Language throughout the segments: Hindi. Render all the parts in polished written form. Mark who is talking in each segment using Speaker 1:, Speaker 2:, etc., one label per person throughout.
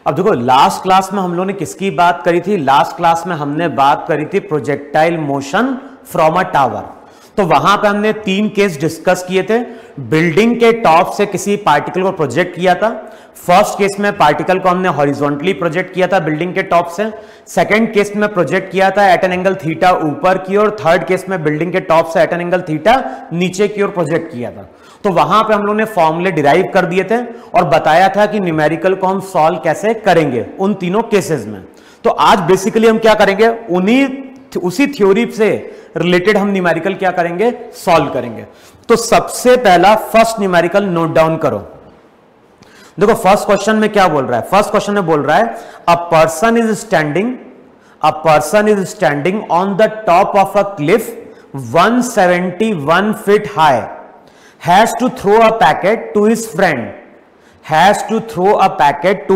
Speaker 1: अब देखो लास्ट क्लास में हम लोगों ने किसकी बात करी थी? लास्ट क्लास में हमने बात करी थी projectile motion from a tower. तो वहां पे हमने 3 केस डिस्कस किए थे। बिल्डिंग के टॉप से किसी पार्टिकल को प्रोजेक्ट किया था। फर्स्ट केस में पार्टिकल को हमने हॉरिजॉन्टली प्रोजेक्ट किया था बिल्डिंग के टॉप से। सेकंड केस में प्रोजेक्ट किया था एट एन एंगल थीटा ऊपर की ओर। थर्ड केस में बिल्डिंग के टॉप से एट एन एंगल थीटा नीचे की ओर प्रोजेक्ट किया था। तो वहां पे हम लोगों ने फॉर्मूले डिराइव कर दिए थे और बताया था कि न्यूमेरिकल को हम सॉल्व कैसे करेंगे उन तीनों केसेस में। तो आज बेसिकली हम क्या करेंगे, उसी थ्योरी से रिलेटेड हम न्यूमेरिकल क्या करेंगे, सॉल्व करेंगे। तो सबसे पहला फर्स्ट न्यूमेरिकल नोट डाउन करो। देखो फर्स्ट क्वेश्चन में क्या बोल रहा है? फर्स्ट क्वेश्चन में बोल रहा है a person is standing on the top of a cliff 171 feet high, has to throw a packet to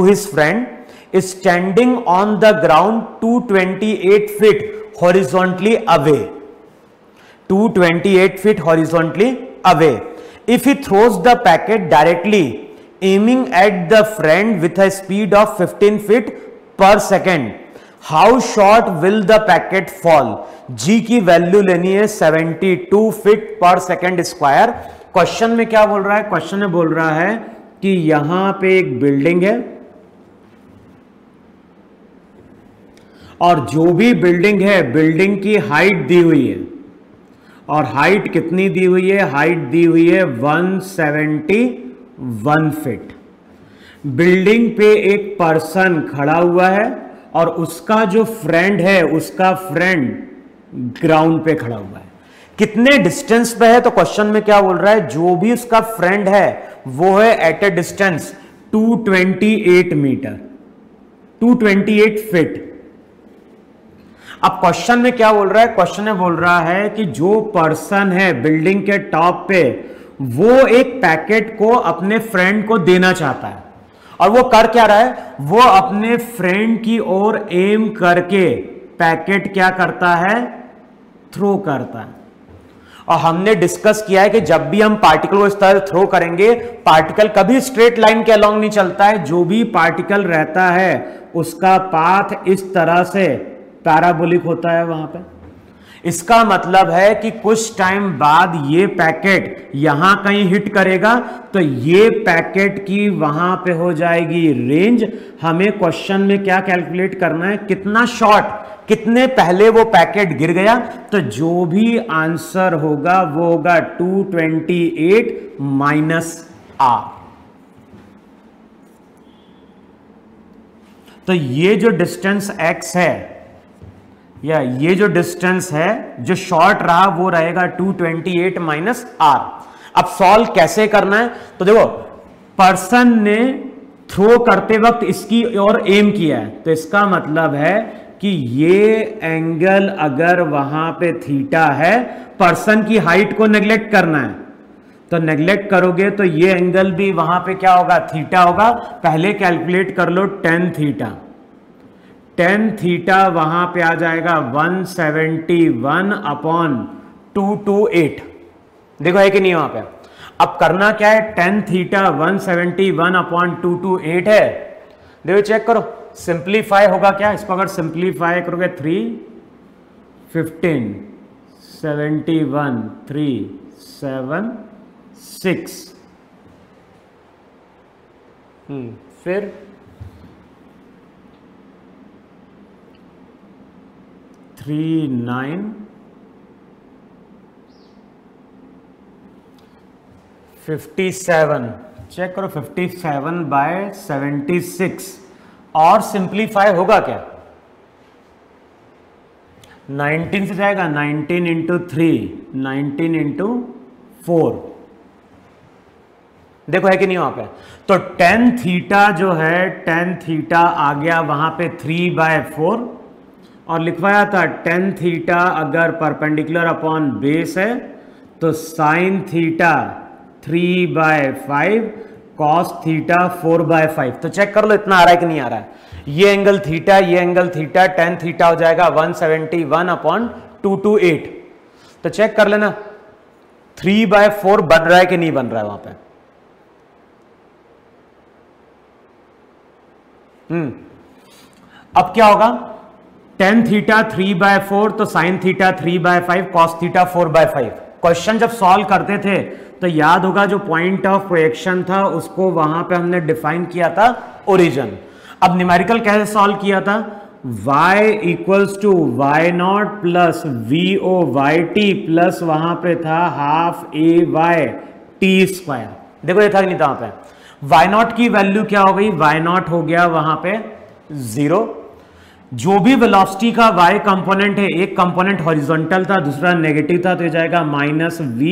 Speaker 1: his friend, is standing on the ground 228 feet horizontally away. 228 feet horizontally away. If he throws the packet directly, aiming at the friend with a speed of 15 feet per second, how short will the packet fall? G की वैल्यू लेनी है 72 फीट पर सेकेंड स्क्वायर। क्वेश्चन में क्या बोल रहा है? क्वेश्चन में बोल रहा है कि यहां पे एक बिल्डिंग है और जो भी बिल्डिंग है बिल्डिंग की हाइट दी हुई है। और हाइट कितनी दी हुई है? हाइट दी हुई है 171 फीट। बिल्डिंग पे एक पर्सन खड़ा हुआ है और उसका जो फ्रेंड है, उसका फ्रेंड ग्राउंड पे खड़ा हुआ है। कितने डिस्टेंस पे है? तो क्वेश्चन में क्या बोल रहा है, जो भी उसका फ्रेंड है वो है at a distance 228 metre, 228 feet. अब क्वेश्चन में क्या बोल रहा है? क्वेश्चन में बोल रहा है कि जो पर्सन है बिल्डिंग के टॉप पे वो एक पैकेट को अपने फ्रेंड को देना चाहता है। और वो कर क्या रहा है? वो अपने फ्रेंड की ओर एम करके पैकेट क्या करता है? थ्रो करता है। और हमने डिस्कस किया है कि जब भी हम पार्टिकल को इस तरह थ्रो करेंगे, पार्टिकल कभी स्ट्रेट लाइन के अलोंग नहीं चलता है। जो भी पार्टिकल रहता है उसका पाथ इस तरह से पैराबोलिक होता है वहां पे। इसका मतलब है कि कुछ टाइम बाद ये पैकेट यहां कहीं हिट करेगा तो ये पैकेट की वहां पे हो जाएगी रेंज। हमें क्वेश्चन में क्या कैलकुलेट करना है? कितना शॉर्ट, कितने पहले वो पैकेट गिर गया। तो जो भी आंसर होगा वो होगा 228 माइनस आर। तो ये जो डिस्टेंस x है या ये जो डिस्टेंस है जो शॉर्ट रहा वो रहेगा 228 माइनस आर। अब सॉल्व कैसे करना है? तो देखो पर्सन ने थ्रो करते वक्त इसकी ओर एम किया है, तो इसका मतलब है कि ये एंगल अगर वहां पे थीटा है, पर्सन की हाइट को नेग्लेक्ट करना है तो नेग्लेक्ट करोगे तो ये एंगल भी वहां पे क्या होगा? थीटा होगा। पहले कैलकुलेट कर लो tan थीटा। tan थीटा वहां पे आ जाएगा 171 अपॉन 228। देखो है कि नहीं वहां पे? अब करना क्या है? tan थीटा 171 अपॉन 228 है। देखो चेक करो, सिंप्लीफाई होगा क्या? इसको अगर सिंप्लीफाई करोगे 3 15 71 3 7 6 फिर 3 9 57। चेक करो 57 बाय 76 और सिंप्लीफाई होगा क्या? 19 से जाएगा, 19 इंटू 3 19 इंटू 4। देखो है कि नहीं वहां पे? तो tan थीटा जो है, tan थीटा आ गया वहां पे 3/4 और लिखवाया था tan थीटा अगर परपेंडिकुलर अपॉन बेस है तो sin थीटा 3/5 cos थीटा 4/5। तो चेक कर लो इतना आ रहा है कि नहीं आ रहा है? ये एंगल थीटा, ये एंगल थीटा, tan थीटा हो जाएगा 171 अपॉन 228। तो चेक कर लेना 3/4 बन रहा है कि नहीं बन रहा है वहां पे? अब क्या होगा, टेन थीटा 3/4 तो sine theta 3/5 cos theta 4/5। Question जब सॉल्व करते थे तो याद होगा जो पॉइंट ऑफ प्रोजेक्शन था उसको वहां पे हमने डिफाइन किया था ओरिजिन। अब न्यूमेरिकल कैसे सॉल्व किया था, y equals to y0 plus VOYT plus वहां पे था हाफ AY/t²। देखो ये था कि नहीं था, वहां पे y0 की वैल्यू क्या हो गई, y0 हो गया वहां पे 0। जो भी वेलोसिटी का y कंपोनेंट है, एक कंपोनेंट हॉरिजॉन्टल था दूसरा नेगेटिव था, तो ये जाएगा minus v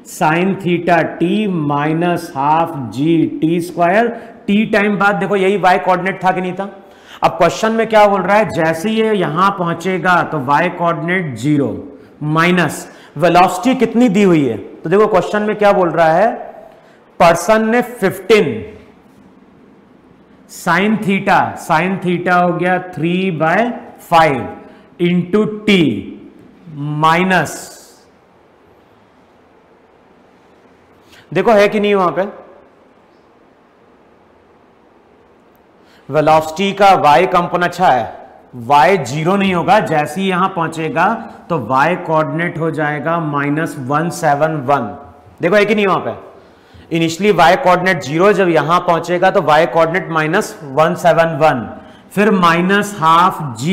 Speaker 1: sine theta t minus half g/t²। t time बाद देखो यही y कोऑर्डिनेट था कि नहीं था। अब क्वेश्चन में क्या बोल रहा है, जैसे ये यहां पहुंचेगा तो y कोऑर्डिनेट 0 माइनस वेलोसिटी कितनी दी हुई है, तो देखो क्वेश्चन में क्या बोल रहा है, पर्सन ने 15 साइन थीटा हो गया 3/5 इंटू टी माइनस, देखो है कि नहीं वहां पे वेलोसिटी का y कंपोनेंट अच्छा है, y 0 नहीं होगा, जैसे ही यहां पहुंचेगा तो y कोऑर्डिनेट हो जाएगा -171। देखो है कि नहीं वहां पे इनिशियली y कोऑर्डिनेट 0, जब यहां पहुंचेगा तो y कोऑर्डिनेट -171, फिर माइनस हाफ g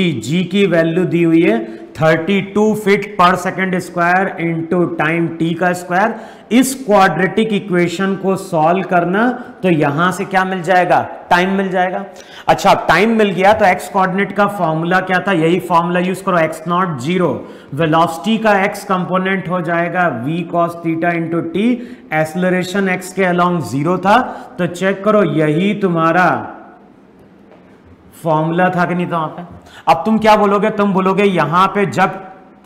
Speaker 1: की वैल्यू दी हुई है 32 फीट पर second square into time t का स्क्वायर। इस क्वाड्रेटिक इक्वेशन को सॉल्व करना तो यहां से क्या मिल जाएगा, टाइम मिल जाएगा। अच्छा अब टाइम मिल गया तो x कोऑर्डिनेट का फॉर्मूला क्या था, यही फॉर्मूला यूज करो, x0 0, वेलोसिटी का x कंपोनेंट हो जाएगा v cos theta into T, acceleration x के अलोंग 0 था, तो चेक करो यही तुम्हारा फॉर्मूला था कि नहीं था वहां पे। अब तुम क्या बोलोगे, तुम बोलोगे यहां पे जब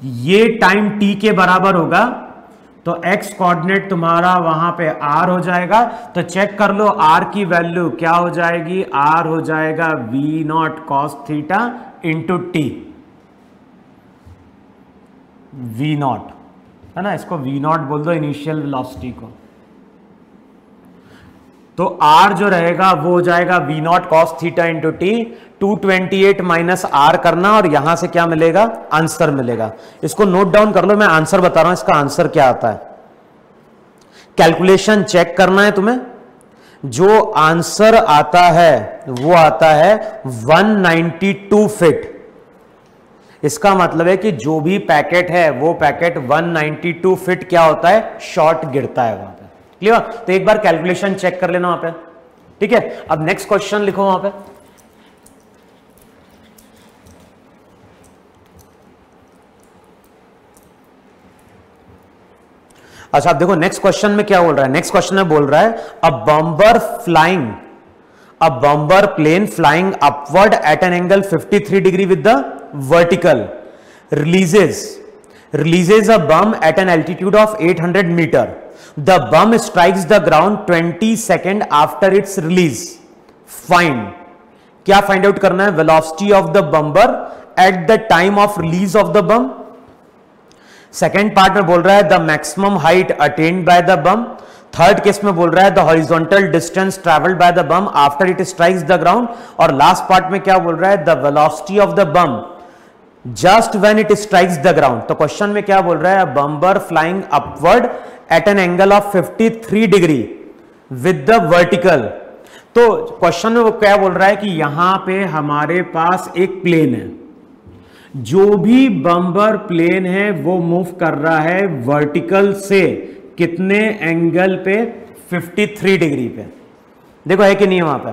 Speaker 1: ये टाइम t के बराबर होगा तो x कोऑर्डिनेट तुम्हारा वहां पे r हो जाएगा, तो चेक कर लो r की वैल्यू क्या हो जाएगी, r हो जाएगा v0 cos theta into T, v0 है ना, इसको v0 बोल दो इनिशियल वेलोसिटी को, तो r जो रहेगा वो हो जाएगा v0 cos theta into T, 228 minus r करना और यहां से क्या मिलेगा, आंसर मिलेगा। इसको नोट डाउन कर लो, मैं आंसर बता रहा हूं इसका आंसर क्या आता है, कैलकुलेशन चेक करना है तुम्हें। जो आंसर आता है वो आता है 192 फीट। इसका मतलब है कि जो भी पैकेट है वो पैकेट 192 फीट क्या होता है, शॉर्ट गिरता है वहां पे। क्लियर, तो एक बार कैलकुलेशन चेक कर लेना वहां पे, ठीक है। अब नेक्स्ट क्वेश्चन लिखो वहां पे, अच्छा अब देखो नेक्स्ट क्वेश्चन में क्या बोल रहा है, नेक्स्ट क्वेश्चन में बोल रहा है a bomber plane flying upward at an angle 53 degree with the vertical releases a bump at an altitude of 800 meter. The bump strikes the ground 20 seconds after its release. Find, क्या फाइंड आउट करना है, velocity of the bumper at the time of release of the bump. Second part में बोल रहा है the maximum height attend by the bump. Third case में बोल रहा है the horizontal distance travelled by the bump after it strikes the ground. और लास्ट पार्ट में क्या बोल रहा है, the velocity of the bump just when it strikes the ground. तो क्वेश्चन में क्या बोल रहा है, bumper flying upward at an angle of 53 degree with the vertical. तो क्वेश्चन में वो क्या बोल रहा है कि यहां पे हमारे पास एक प्लेन है, जो भी बम्पर प्लेन है वो मूव कर रहा है वर्टिकल से कितने एंगल पे, 53 डिग्री पे। देखो है कि नहीं वहां पे,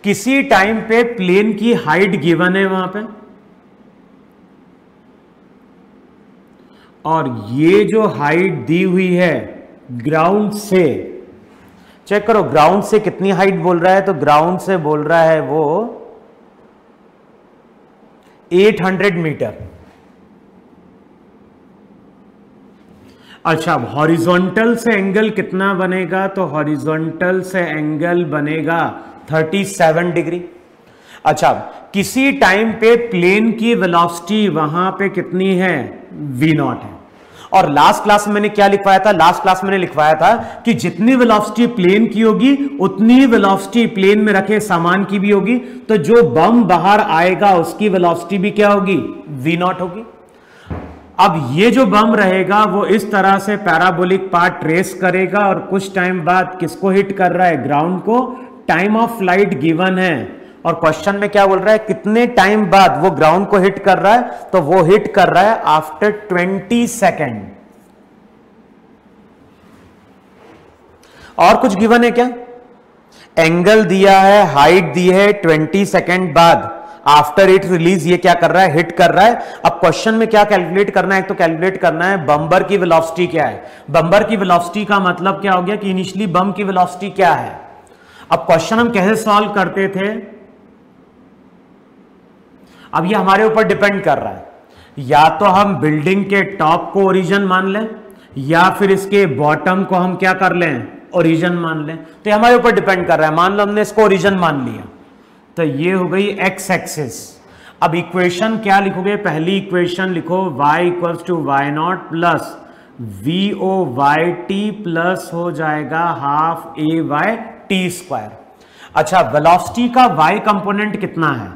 Speaker 1: किसी टाइम पे प्लेन की हाइट गिवन है वहां पे, और ये जो हाइट दी हुई है ग्राउंड से, चेक करो ग्राउंड से कितनी हाइट बोल रहा है, तो ग्राउंड से बोल रहा है वो 800 मीटर। अच्छा हॉरिजॉन्टल से एंगल कितना बनेगा, तो हॉरिजॉन्टल से एंगल बनेगा 37 डिग्री। अच्छा किसी टाइम पे प्लेन की वेलोसिटी वहां पे कितनी है, v0 है, और लास्ट क्लास में मैंने क्या लिखवाया था, लास्ट क्लास में मैंने लिखवाया था कि जितनी वेलोसिटी प्लेन की होगी उतनी वेलोसिटी प्लेन में रखे सामान की भी होगी, तो जो बम बाहर आएगा उसकी वेलोसिटी भी क्या होगी, v0 होगी। अब ये जो बम रहेगा वो इस तरह से पैराबोलिक पाथ ट्रेस करेगा और कुछ टाइम बाद किसको हिट कर रहा है, ग्राउंड को। टाइम ऑफ फ्लाइट गिवन है और क्वेश्चन में क्या बोल रहा है, कितने टाइम बाद वो ग्राउंड को हिट कर रहा है, तो वो हिट कर रहा है आफ्टर 20 सेकेंड। और कुछ गिवन है क्या, एंगल दिया है, हाइट दी है, 20 सेकेंड बाद आफ्टर इट रिलीज ये क्या कर रहा है, हिट कर रहा है। अब क्वेश्चन में क्या कैलकुलेट करना है, तो कैलकुलेट करना है बम्बर की वेलोसिटी क्या है। बम्बर की वेलोसिटी का मतलब क्या हो गया कि इनिशियली बम की वेलोसिटी क्या है। अब क्वेश्चन हम कैसे सॉल्व करते थे, अब ये हमारे ऊपर डिपेंड कर रहा है, या तो हम बिल्डिंग के टॉप को ओरिजिन मान लें या फिर इसके बॉटम को हम क्या कर लें, ओरिजिन मान लें। तो ये हमारे ऊपर डिपेंड कर रहा है। मान लो हमने इसको ओरिजिन मान लिया, तो ये हो गई एक्स एक्सिस। अब इक्वेशन क्या लिखोगे, पहली इक्वेशन लिखो y equals to Y naught plus V O Y T plus हो जाएगा half A Y T square. अच्छा, वेलोसिटी का y कंपोनेंट कितना है,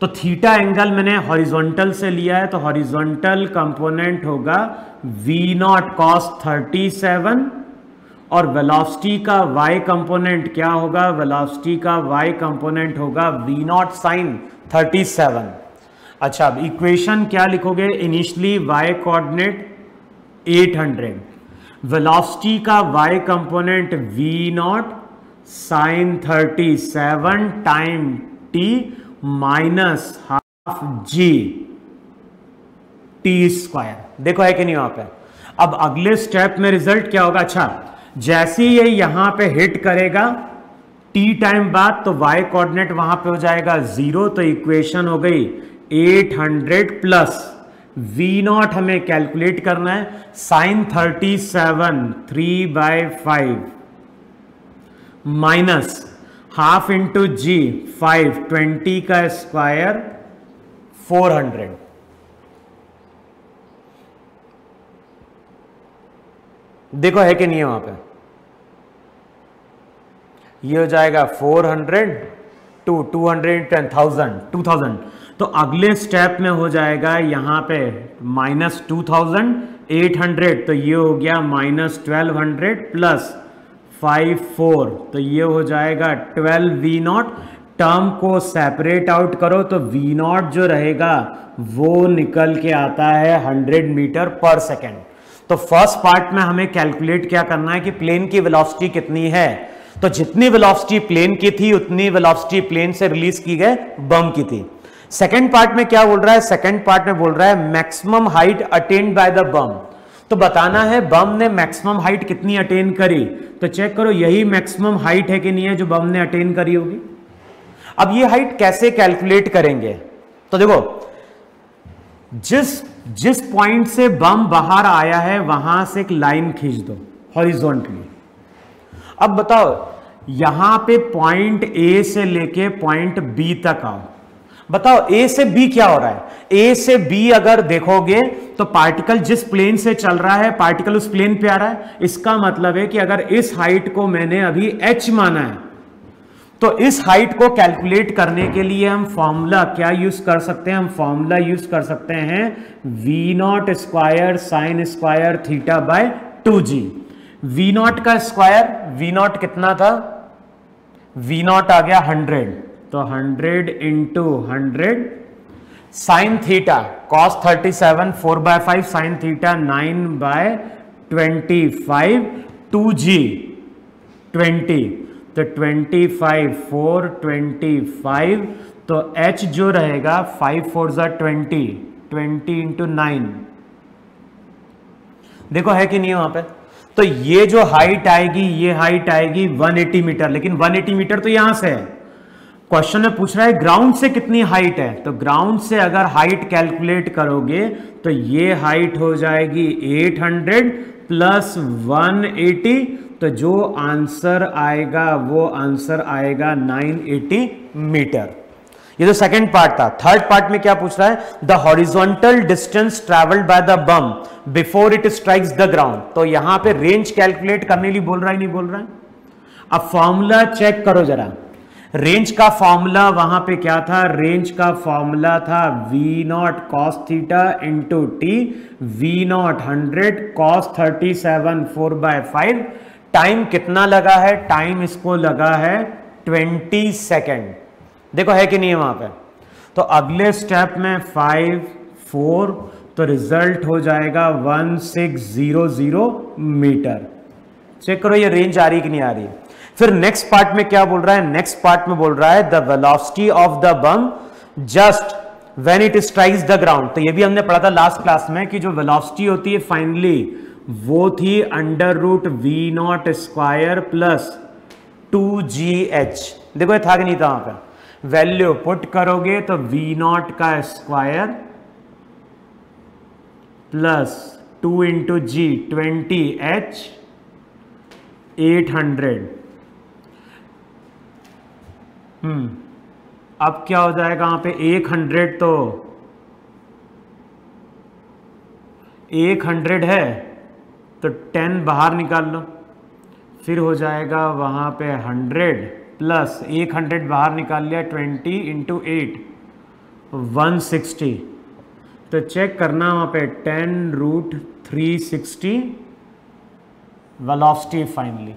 Speaker 1: तो थीटा एंगल मैंने हॉरिजॉन्टल से लिया है, तो हॉरिजॉन्टल कंपोनेंट होगा v0 cos 37 और वेलोसिटी का y कंपोनेंट क्या होगा, वेलोसिटी का y कंपोनेंट होगा v0 sin 37। अच्छा, अब इक्वेशन क्या लिखोगे, इनिशियली y कोऑर्डिनेट 800, वेलोसिटी का y component v0 sin 37 time t minus half G T square. देखो है कि नहीं वहां पे। अब अगले स्टेप में रिजल्ट क्या होगा, अच्छा जैसे ही ये यहां पे हिट करेगा टी टाइम बाद, तो y कोऑर्डिनेट वहां पे हो जाएगा 0, तो इक्वेशन हो गई 800 प्लस v0 हमें कैलकुलेट करना है, साइन 37 3/5 माइनस हाफ इंटू जी 5 20 का स्क्वायर 400। देखो है कि नहीं है वहां पे, ये हो जाएगा 400 टू 210,000 2000। तो अगले स्टेप में हो जाएगा यहां पे माइनस 2800, तो ये हो गया माइनस 1200 प्लस 54, तो ये हो जाएगा 12 v0। टर्म को सेपरेट आउट करो तो v0 जो रहेगा वो निकल के आता है 100 मीटर पर सेकेंड। तो फर्स्ट पार्ट में हमें कैलकुलेट क्या करना है कि प्लेन की वेलोसिटी कितनी है, तो जितनी वेलोसिटी प्लेन की थी उतनी वेलोसिटी प्लेन से रिलीज की गए बम की थी। सेकेंड पार्ट में क्या बोल रहा है, सेकेंड पार्ट में बोल रहा है maximum height attend by the bomb. तो बताना है बम ने मैक्सिमम हाइट कितनी अटेन करी, तो चेक करो यही मैक्सिमम हाइट है कि नहीं है जो बम ने अटेन करी होगी। अब ये हाइट कैसे कैलकुलेट करेंगे, तो देखो जिस पॉइंट से बम बाहर आया है वहां से एक लाइन खींच दो हॉरिजॉन्टली। अब बताओ यहां पे पॉइंट ए से लेके पॉइंट बी तक आओ, बताओ ए से बी क्या हो रहा है। ए से बी अगर देखोगे तो पार्टिकल जिस प्लेन से चल रहा है पार्टिकल उस प्लेन पे आ रहा है। इसका मतलब है कि अगर इस हाइट को मैंने अभी h माना है तो इस हाइट को कैलकुलेट करने के लिए हम फॉर्मूला क्या यूज कर सकते हैं, हम फॉर्मूला यूज कर सकते हैं v0 square sine square theta by 2g। v0 का स्क्वायर, v0 कितना था, v0 आ गया 100, तो 100 into 100 sine theta cos 37 4/5 sine theta 9/25 2g 20, तो 25 4 25, तो h जो रहेगा 5 4 20 20 इंटू 9। देखो है कि नहीं है वहां पे। तो ये जो हाइट आएगी ये हाइट आएगी 180 मीटर, लेकिन 180 मीटर तो यहां से है। क्वेश्चन में पूछ रहा है ग्राउंड से कितनी हाइट है, तो ग्राउंड से अगर हाइट कैलकुलेट करोगे तो ये हाइट हो जाएगी 800 प्लस 180, तो जो आंसर आएगा वो आंसर आएगा 980 मीटर। ये तो सेकंड पार्ट था। थर्ड पार्ट में क्या पूछ रहा है, the horizontal distance travelled by the bomb before it strikes the ground. तो यहां पे रेंज कैलकुलेट करने के लिए बोल रहा है, नहीं बोल रहा है। अब फॉर्मूला चेक करो जरा, रेंज का फॉर्मूला वहां पे क्या था, रेंज का फॉर्मूला था V0 cos theta into T, V0 100 cos 37 4/5। Time कितना लगा है, टाइम इसको लगा है 20 सेकेंड। देखो है कि नहीं है वहां पे। तो अगले स्टेप में 5 4, तो रिजल्ट हो जाएगा 1600 मीटर। चेक करो ये रेंज आ रही कि नहीं आ रही है। फिर नेक्स्ट पार्ट में क्या बोल रहा है, नेक्स्ट पार्ट में बोल रहा है the velocity of the bomb just when it strikes the ground. तो ये भी हमने पढ़ा था लास्ट क्लास में कि जो वेलोसिटी होती है फाइनली वो थी √V0 स्क्वायर प्लस 2GH। देखो ये था कि नहीं था वहां पे। वैल्यू पुट करोगे तो V0 का स्क्वायर प्लस 2 इंटू जी 20H 800। अब क्या हो जाएगा वहां पे 100, तो 100 है तो 10 बाहर निकाल लो, फिर हो जाएगा वहां पे 100 प्लस 100 बाहर निकाल लिया 20 इंटू 8 160। तो चेक करना वहां पे 10√360 वेलोसिटी फाइनली।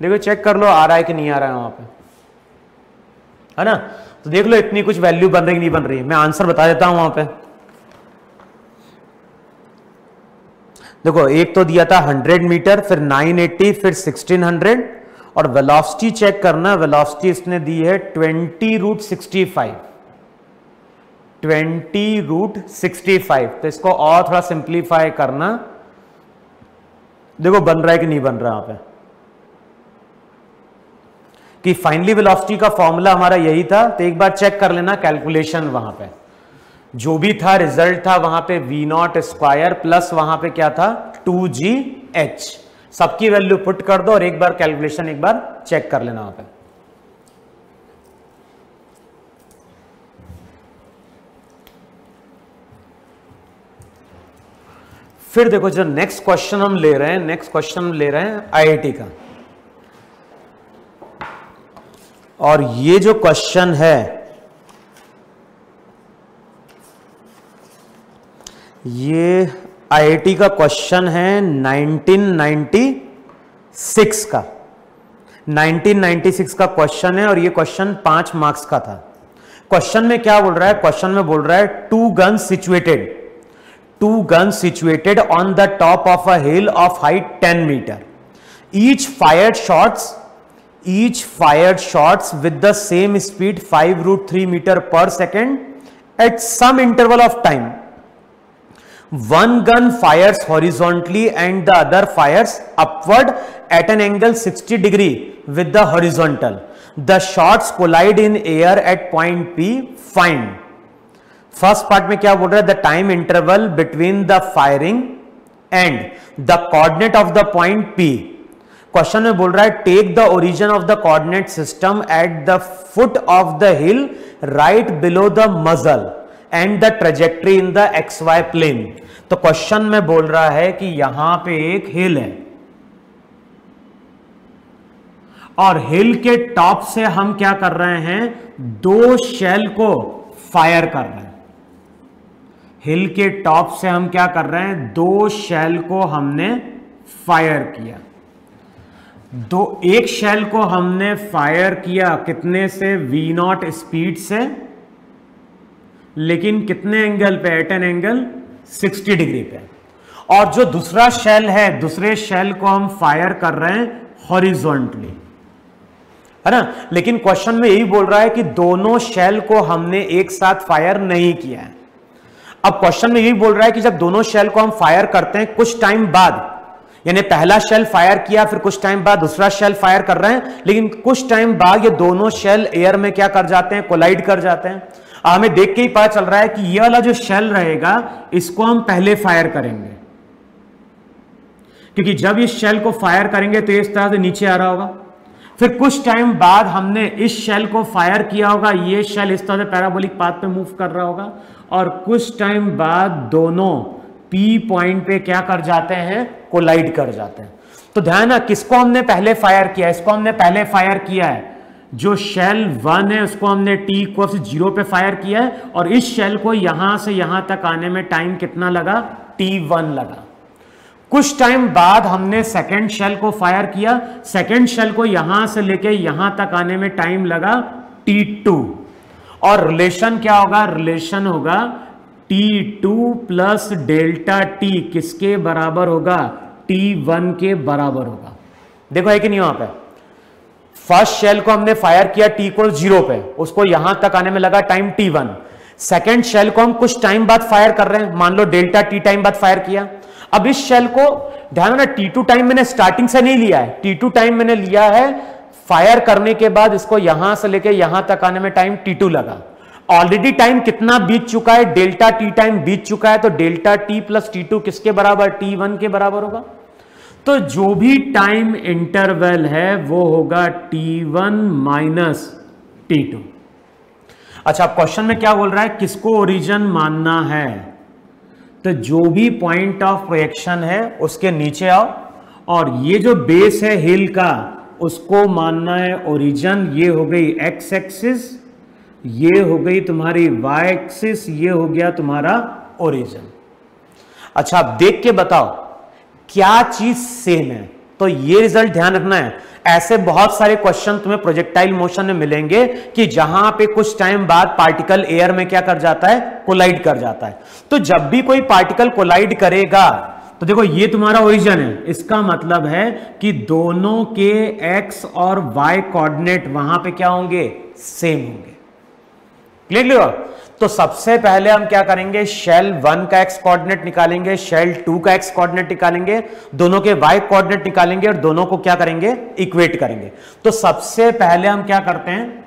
Speaker 1: देखो चेक कर लो आ रहा है कि नहीं आ रहा है वहां पे, है ना। तो देख लो इतनी कुछ वैल्यू बन रही नहीं बन रही। मैं आंसर बता देता हूं वहां पे। देखो एक तो दिया था 100 मीटर, फिर 980, फिर 1600, और वेलोसिटी चेक करना, वेलोसिटी इसने दी है 20√65। 20√65। तो इसको और थोड़ा सिंप्लीफाई करना, देखो बन रहा है कि नहीं बन रहा यहां पे। कि फाइनली वेलोसिटी का फॉर्मूला हमारा यही था। तो एक बार चेक कर लेना कैलकुलेशन, वहां पे जो भी था रिजल्ट था वहां पे V0 स्क्वायर प्लस वहां पे क्या था 2GH। सबकी वैल्यू पुट कर दो और एक बार कैलकुलेशन एक बार चेक कर लेना वहां पे। फिर देखो जो नेक्स्ट क्वेश्चन हम ले रहे हैं, नेक्स्ट क्वेश्चन ले रहे हैं IIT का। और ये जो क्वेश्चन है ये IIT का क्वेश्चन है 1996 का। 1996 का क्वेश्चन है और ये क्वेश्चन 5 मार्क्स का था। क्वेश्चन में क्या बोल रहा है, क्वेश्चन में बोल रहा है two guns situated on the top of a hill of height 10 metre, each fired shots with the same speed 5√3 metre पर second at some interval of time. One gun fires horizontally and the other fires upward at an angle 60 degree with the horizontal. The shots collide in air at point P. Find. First part में क्या बोल रहा है, the time interval between the firing and the coordinate of the point P। Question में बोल रहा है take the origin of the coordinate system at the foot of the hill right below the muzzle and the trajectory in the XY plane. तो क्वेश्चन में बोल रहा है कि यहां पे एक हिल है और हिल के टॉप से हम क्या कर रहे हैं, 2 शेल को फायर कर रहे हैं। हिल के टॉप से हम क्या कर रहे हैं, 2 शेल को हमने फायर किया। एक शेल को हमने फायर किया कितने से, V0 स्पीड से, लेकिन कितने एंगल पे, एट एन एंगल 60 डिग्री पे। और जो दूसरा शेल है, दूसरे शेल को हम फायर कर रहे हैं हॉरिजॉन्टली, है ना। लेकिन क्वेश्चन में यही बोल रहा है कि दोनों शेल को हमने एक साथ फायर नहीं किया है। अब क्वेश्चन में यही बोल रहा है कि जब दोनों शेल को हम फायर करते हैं कुछ टाइम बाद, यानी पहला शेल फायर किया फिर कुछ टाइम बाद दूसरा शेल फायर कर रहे हैं, लेकिन कुछ टाइम बाद ये दोनों शेल एयर में क्या कर जाते हैं, कोलाइड कर जाते हैं। हमें देख के ही पता चल रहा है कि ये वाला जो शेल रहेगा इसको हम पहले फायर करेंगे, क्योंकि जब इस शेल को फायर करेंगे तो इस तरह से नीचे आ रहा होगा। फिर कुछ टाइम बाद हमने इस शेल को फायर किया होगा, ये शेल इस तरह से पैराबोलिक पाथ पे मूव कर रहा होगा, और कुछ टाइम बाद दोनों पी पॉइंट पे क्या कर जाते हैं, कोलाइड कर जाते हैं। तो ध्यान है, किसको हमने पहले फायर किया, इसको हमने पहले फायर किया है, जो शेल 1 है उसको हमने t इक्वल टू 0 पे फायर किया है, और इस शेल को यहां से यहां तक आने में टाइम कितना लगा, t1 लगा। कुछ टाइम बाद हमने सेकेंड शेल को फायर किया, सेकेंड शेल को यहां से लेके यहां तक आने में टाइम लगा t2, और रिलेशन क्या होगा, रिलेशन होगा t2 प्लस डेल्टा t किसके बराबर होगा, t1 के बराबर होगा। देखो है कि नहीं, वहां पे फर्स्ट शेल को हमने फायर किया t इक्वल 0 पे, उसको यहां तक आने में लगा टाइम t1। सेकेंड शेल को हम कुछ टाइम बाद फायर कर रहे हैं, मान लो डेल्टा t टाइम बाद फायर किया। अब इस शेल को ध्यान रखना, t2 टाइम मैंने स्टार्टिंग से नहीं लिया है, t2 टाइम मैंने लिया है फायर करने के बाद, इसको यहां से लेके यहां तक आने में टाइम t2 लगा। ऑलरेडी टाइम कितना बीत चुका है, डेल्टा t टाइम बीत चुका है, तो डेल्टा t प्लस t2 किसके बराबर, t1 के बराबर होगा। तो जो भी टाइम इंटरवल है वो होगा t1 माइनस t2। अच्छा, क्वेश्चन में क्या बोल रहा है, किसको ओरिजिन मानना है, तो जो भी पॉइंट ऑफ प्रोजेक्शन है उसके नीचे आओ, और ये जो बेस है हिल का उसको मानना है ओरिजिन। ये हो गई एक्स एक्सिस, ये हो गई तुम्हारी वाई एक्सिस, ये हो गया तुम्हारा ओरिजिन। अच्छा, आप देख के बताओ क्या चीज सेम है, तो ये रिजल्ट ध्यान रखना है। ऐसे बहुत सारे क्वेश्चन तुम्हें प्रोजेक्टाइल मोशन में मिलेंगे कि जहां पे कुछ टाइम बाद पार्टिकल एयर में क्या कर जाता है, कोलाइड कर जाता है। तो जब भी कोई पार्टिकल कोलाइड करेगा तो देखो ये तुम्हारा ओरिजिन है, इसका मतलब है कि दोनों के एक्स और वाई कोऑर्डिनेट वहां पे क्या होंगे, सेम होंगे। क्लियर? तो सबसे पहले हम क्या करेंगे, शेल 1 का एक्स कोऑर्डिनेट निकालेंगे, शेल 2 का एक्स कोऑर्डिनेट निकालेंगे, दोनों के वाई कोऑर्डिनेट निकालेंगे और दोनों को क्या करेंगे, इक्वेट करेंगे। तो सबसे पहले हम क्या करते हैं,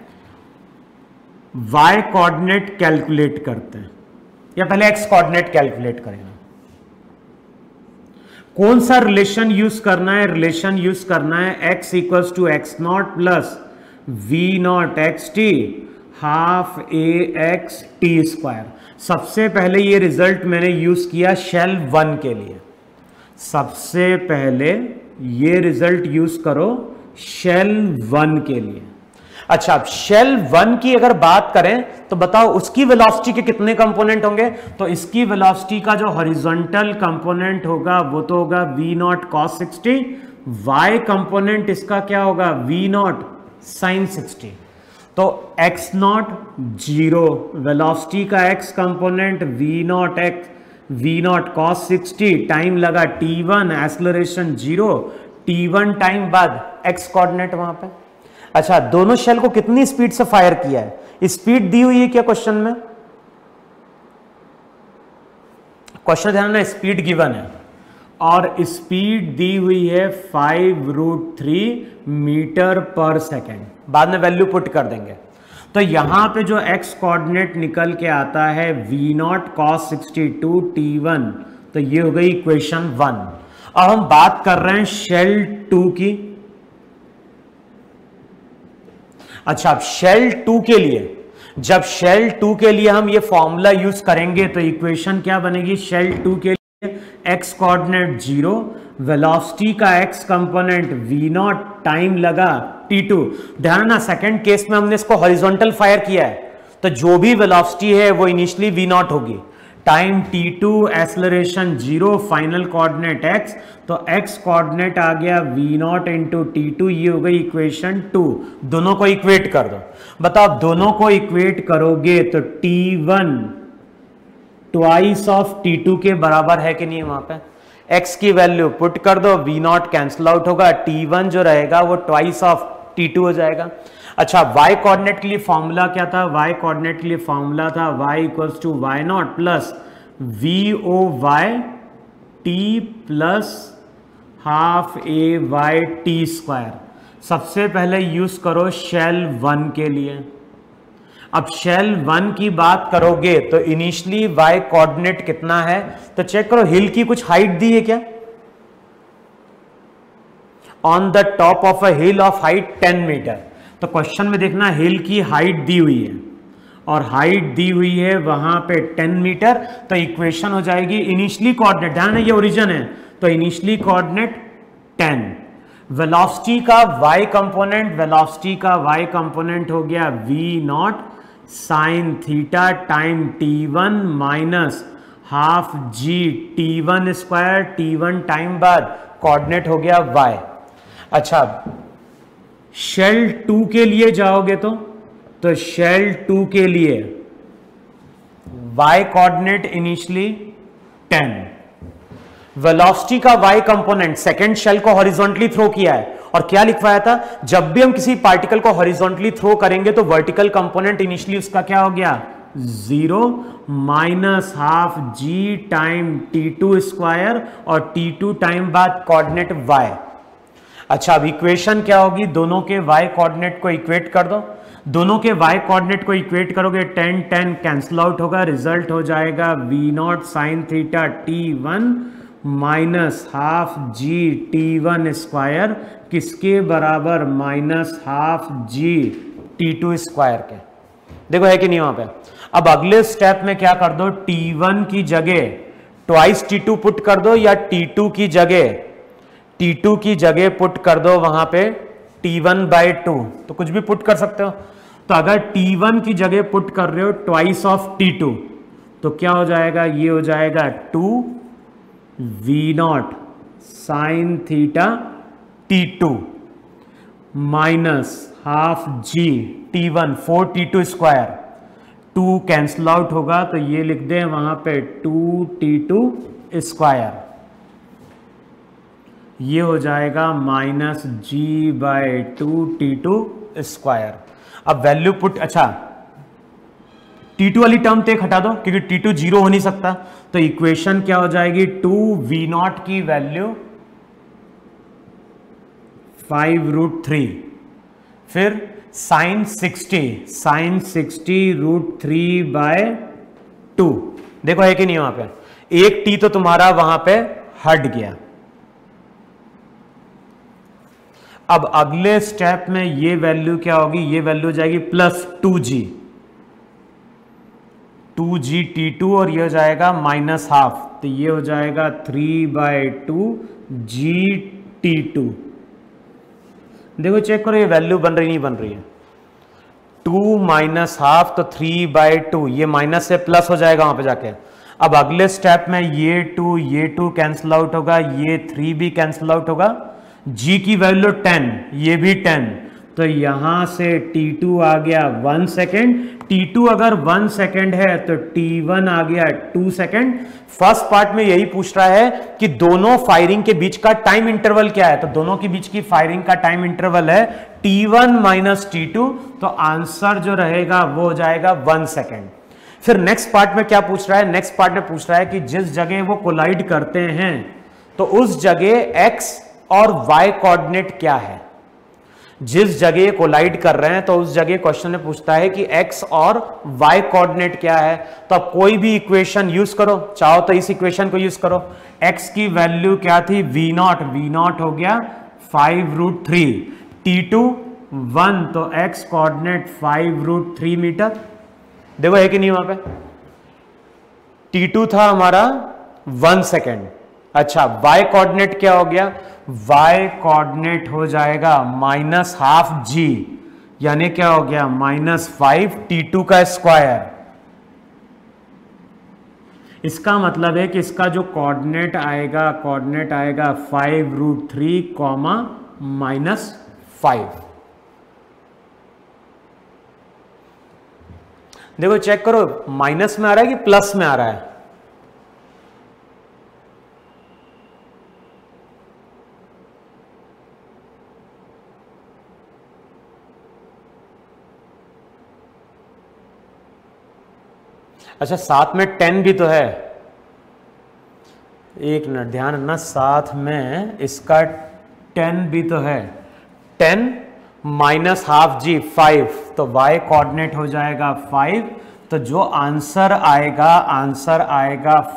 Speaker 1: वाई कोऑर्डिनेट कैलकुलेट करते हैं, या पहले एक्स कोऑर्डिनेट कैलकुलेट करेंगे। कौन सा रिलेशन यूज करना है, रिलेशन यूज करना है x equals to X naught plus V naught X T half A X T square. सबसे पहले ये रिजल्ट मैंने यूज किया शेल 1 के लिए, सबसे पहले ये रिजल्ट यूज करो शेल 1 के लिए। अच्छा, अब शेल 1 की अगर बात करें तो बताओ उसकी वेलोसिटी के कितने कंपोनेंट होंगे, तो इसकी वेलोसिटी का जो हॉरिजॉन्टल कंपोनेंट होगा वो तो होगा v not cos 60, y component इसका क्या होगा, v नॉट sin 60। तो x नॉट 0, वेलोसिटी का x component v not cos 60, time लगा t1, एक्सेलरेशन 0, t1 टाइम बाद x कोऑर्डिनेट वहां पे। अच्छा, दोनों शेल को कितनी स्पीड से फायर किया है, स्पीड दी हुई है क्या क्वेश्चन में, क्वेश्चन ध्यान में स्पीड गिवन है और स्पीड दी हुई है 5√3 मीटर पर सेकेंड, बाद में वैल्यू पुट कर देंगे। तो यहां पे जो x कोऑर्डिनेट निकल के आता है v नॉट cos 62 t1, तो ये हो गई इक्वेशन 1। अब हम बात कर रहे हैं शेल 2 की। अच्छा, अब शेल 2 के लिए, जब शेल 2 के लिए हम ये फॉर्मूला यूज करेंगे तो इक्वेशन क्या बनेगी, शेल 2 के लिए x कोऑर्डिनेट 0, वेलोसिटी का x component v not, time लगा t2। ध्यान ना, सेकंड केस में हमने इसको हॉरिजॉन्टल फायर किया है, तो जो भी वेलोसिटी है वो इनिशियली v नॉट होगी, time t2, acceleration 0, final coordinate x, तो x कोऑर्डिनेट आ गया v नॉट इंटू t2, ये हो गई इक्वेशन 2। दोनों को इक्वेट कर दो, बताओ दोनों को इक्वेट करोगे तो t1 ट्वाइस ऑफ t2 के बराबर है कि नहीं, वहां पे x की वैल्यू पुट कर दो, v नॉट कैंसिल आउट होगा, t1 जो रहेगा वो ट्वाइस ऑफ t2 हो जाएगा। अच्छा, y कोऑर्डिनेट के लिए फॉर्मूला क्या था, y कोऑर्डिनेट के लिए फॉर्मूला था y equals to Y naught plus V O Y T plus half A Y T square. सबसे पहले यूज करो शेल 1 के लिए। अब शेल 1 की बात करोगे तो इनिशियली y कोऑर्डिनेट कितना है, तो चेक करो हिल की कुछ हाइट दी है क्या, on the top of a hill of height 10 metre. तो क्वेश्चन में देखना हिल की हाइट दी हुई है और हाइट दी हुई है वहां पे 10 मीटर। तो इक्वेशन हो जाएगी इनिशियली कोऑर्डिनेट, ध्यान है ये ओरिजिन है, तो इनिशियली कोऑर्डिनेट 10, वेलोसिटी का y कंपोनेंट, वेलोसिटी का y कंपोनेंट हो गया v0 sine theta time t1 minus half g t1 square, t1 time बाद कोऑर्डिनेट हो गया y। अच्छा शेल 2 के लिए जाओगे तो शेल 2 के लिए y कोऑर्डिनेट इनिशियली 10, वेलोसिटी का y कंपोनेंट सेकेंड शेल को हॉरिजॉन्टली थ्रो किया है और क्या लिखवाया था, जब भी हम किसी पार्टिकल को हॉरिजॉन्टली थ्रो करेंगे तो वर्टिकल कंपोनेंट इनिशियली उसका क्या हो गया 0 माइनस हाफ जी टाइम t2 स्क्वायर और t2 टाइम बाद कोऑर्डिनेट y। अच्छा अब इक्वेशन क्या होगी, दोनों के y कोऑर्डिनेट को इक्वेट कर दो, दोनों के y कोऑर्डिनेट को इक्वेट करोगे 10 10 कैंसिल आउट होगा, रिजल्ट हो जाएगा v0 sine theta t1 minus half g t1 square किसके बराबर माइनस हाफ जी t2 स्क्वायर के। देखो है कि नहीं वहां पे। अब अगले स्टेप में क्या कर दो, t1 की जगह ट्वाइस t2 पुट कर दो या t2 की जगह पुट कर दो वहां पे t1/2, तो कुछ भी पुट कर सकते हो। तो अगर t1 की जगह पुट कर रहे हो ट्वाइस ऑफ t2 तो क्या हो जाएगा, ये हो जाएगा 2 v0 sine theta t2 minus half g t1 4 t2 square, 2 cancel out होगा तो ये लिख दें वहां पे 2 t2 स्क्वायर, ये हो जाएगा माइनस g/2 t2 स्क्वायर। अब वैल्यू पुट, अच्छा t2 वाली टर्म तो एक हटा दो क्योंकि t2 जीरो हो नहीं सकता, तो इक्वेशन क्या हो जाएगी 2v0 की वैल्यू 5√3, फिर साइन 60 √3/2। देखो है कि नहीं वहां पे, एक t तो तुम्हारा वहां पे हट गया। अब अगले स्टेप में ये वैल्यू क्या होगी, ये वैल्यू हो जाएगी प्लस 2g t2 और ये हो जाएगा माइनस हाफ, तो ये हो जाएगा 3/2 g t2। देखो चेक करो ये वैल्यू बन रही नहीं बन रही है, 2 माइनस हाफ तो 3/2, ये माइनस से प्लस हो जाएगा वहां पे जाके। अब अगले स्टेप में ये 2 कैंसिल आउट होगा, ये 3 भी कैंसिल आउट होगा, g की वैल्यू 10, ये भी 10, तो यहां से t2 आ गया 1 सेकेंड, t2 अगर 1 सेकेंड है तो t1 आ गया 2 सेकेंड। फर्स्ट पार्ट में यही पूछ रहा है कि दोनों फायरिंग के बीच का टाइम इंटरवल क्या है, तो दोनों के बीच की फायरिंग का टाइम इंटरवल है t1 माइनस t2, तो आंसर जो रहेगा वो हो जाएगा 1 सेकेंड। फिर नेक्स्ट पार्ट में क्या पूछ रहा है, नेक्स्ट पार्ट में पूछ रहा है कि जिस जगह वो कोलाइड करते हैं तो उस जगह x और y कोऑर्डिनेट क्या है। जिस जगह कोलाइड कर रहे हैं तो उस जगह क्वेश्चन में पूछता है कि x और y कोऑर्डिनेट क्या है। तो अब कोई भी इक्वेशन यूज करो, चाहो तो इस इक्वेशन को यूज करो। x की वैल्यू क्या थी, v0 हो गया 5√3, t2 1 तो x कोऑर्डिनेट 5√3 मीटर। देखो है कि नहीं वहां पे, t2 था हमारा 1 सेकेंड। अच्छा y कोऑर्डिनेट क्या हो गया, y कोऑर्डिनेट हो जाएगा माइनस हाफ g, यानी क्या हो गया -5 t2 का स्क्वायर। इसका मतलब है कि इसका जो कोऑर्डिनेट आएगा 5√3 -5। देखो चेक करो माइनस में आ रहा है कि प्लस में आ रहा है, अच्छा साथ में 10 भी तो है, एक मिनट ध्यान रखना, साथ में इसका 10 भी तो है, 10 माइनस हाफ जी 5, तो y कोऑर्डिनेट हो जाएगा 5, तो जो आंसर आएगा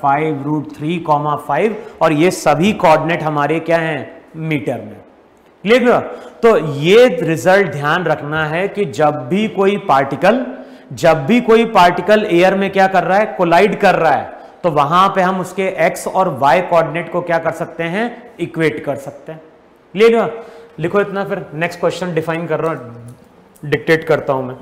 Speaker 1: 5√3, 5, और ये सभी कोऑर्डिनेट हमारे क्या हैं मीटर में। क्लियर? तो ये रिजल्ट ध्यान रखना है कि जब भी कोई पार्टिकल एयर में क्या कर रहा है, कोलाइड कर रहा है, तो वहां पे हम उसके एक्स और वाई कोऑर्डिनेट को क्या कर सकते हैं, इक्वेट कर सकते हैं। क्लियर? लिखो इतना, फिर नेक्स्ट क्वेश्चन डिफाइन कर रहा हूं, डिक्टेट करता हूं मैं।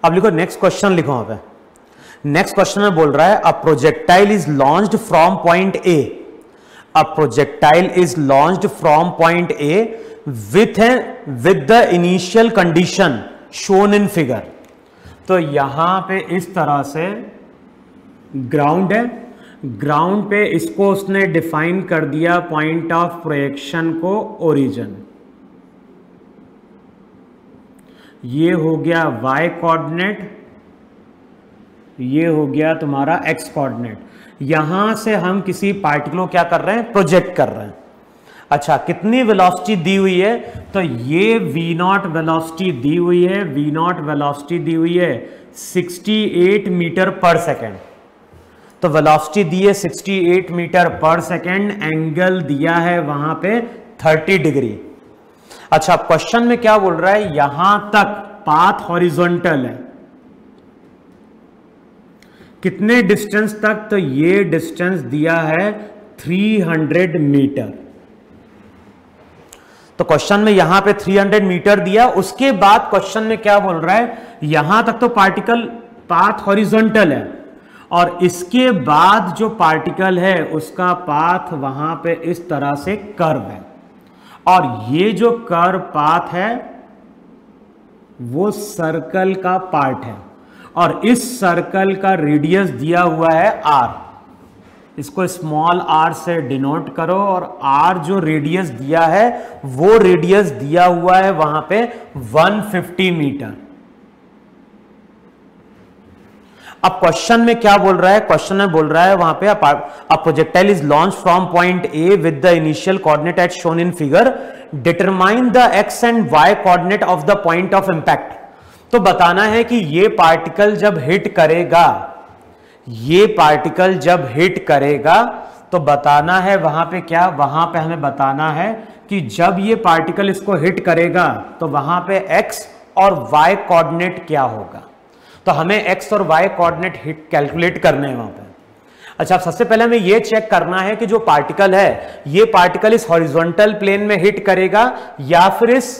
Speaker 1: अब लिखो नेक्स्ट क्वेश्चन, लिखो वहां पे। नेक्स्ट क्वेश्चन में बोल रहा है अ projectile is launched from point A, a projectile is launched from point A with the initial condition shown in figure. तो यहां पे इस तरह से ग्राउंड है, ग्राउंड पे इसको उसने डिफाइन कर दिया पॉइंट ऑफ प्रोजेक्शन को ओरिजिन। ये हो गया y कोऑर्डिनेट, ये हो गया तुम्हारा x कोऑर्डिनेट। यहां से हम किसी पार्टिकल को क्या कर रहे हैं, प्रोजेक्ट कर रहे हैं। अच्छा, कितनी वेलोसिटी दी हुई है, तो ये v0 वेलोसिटी दी हुई है, v0 वेलोसिटी दी हुई है 68 मीटर पर सेकेंड। तो वेलोसिटी दी है 68 मीटर पर सेकेंड, एंगल दिया है वहां पे 30 डिग्री। अच्छा, क्वेश्चन में क्या बोल रहा है, यहां तक पाथ हॉरिजॉन्टल है, कितने डिस्टेंस तक, तो ये डिस्टेंस दिया है 300 मीटर। तो क्वेश्चन में यहां पे 300 मीटर दिया। उसके बाद क्वेश्चन में क्या बोल रहा है, यहां तक तो पार्टिकल पाथ हॉरिजॉन्टल है, और इसके बाद जो पार्टिकल है उसका पाथ वहां पे इस तरह से कर्व है, और ये जो कर्व पाथ है वो सर्कल का पार्ट है, और इस सर्कल का रेडियस दिया हुआ है r। इसको स्मॉल r से डिनोट करो, और r जो रेडियस दिया है वो रेडियस दिया हुआ है वहां पे 150 मीटर। अब क्वेश्चन में क्या बोल रहा है, क्वेश्चन में बोल रहा है वहां पे a projectile is launch from point A with the initial coordinate at shown in figure, determine the X and Y coordinate of the point of impact. तो बताना है कि ये पार्टिकल जब हिट करेगा, ये पार्टिकल जब हिट करेगा तो बताना है वहां पे क्या, वहां पे हमें बताना है कि जब ये पार्टिकल इसको हिट करेगा तो वहां पे एक्स और वाई कोऑर्डिनेट क्या होगा। तो हमें एक्स और वाई कोऑर्डिनेट हिट कैलकुलेट करने हैं वहां पे। अच्छा, सबसे पहले हमें यह चेक करना है कि जो पार्टिकल है, ये पार्टिकल इस हॉरिजॉन्टल प्लेन में हिट करेगा या फिर इस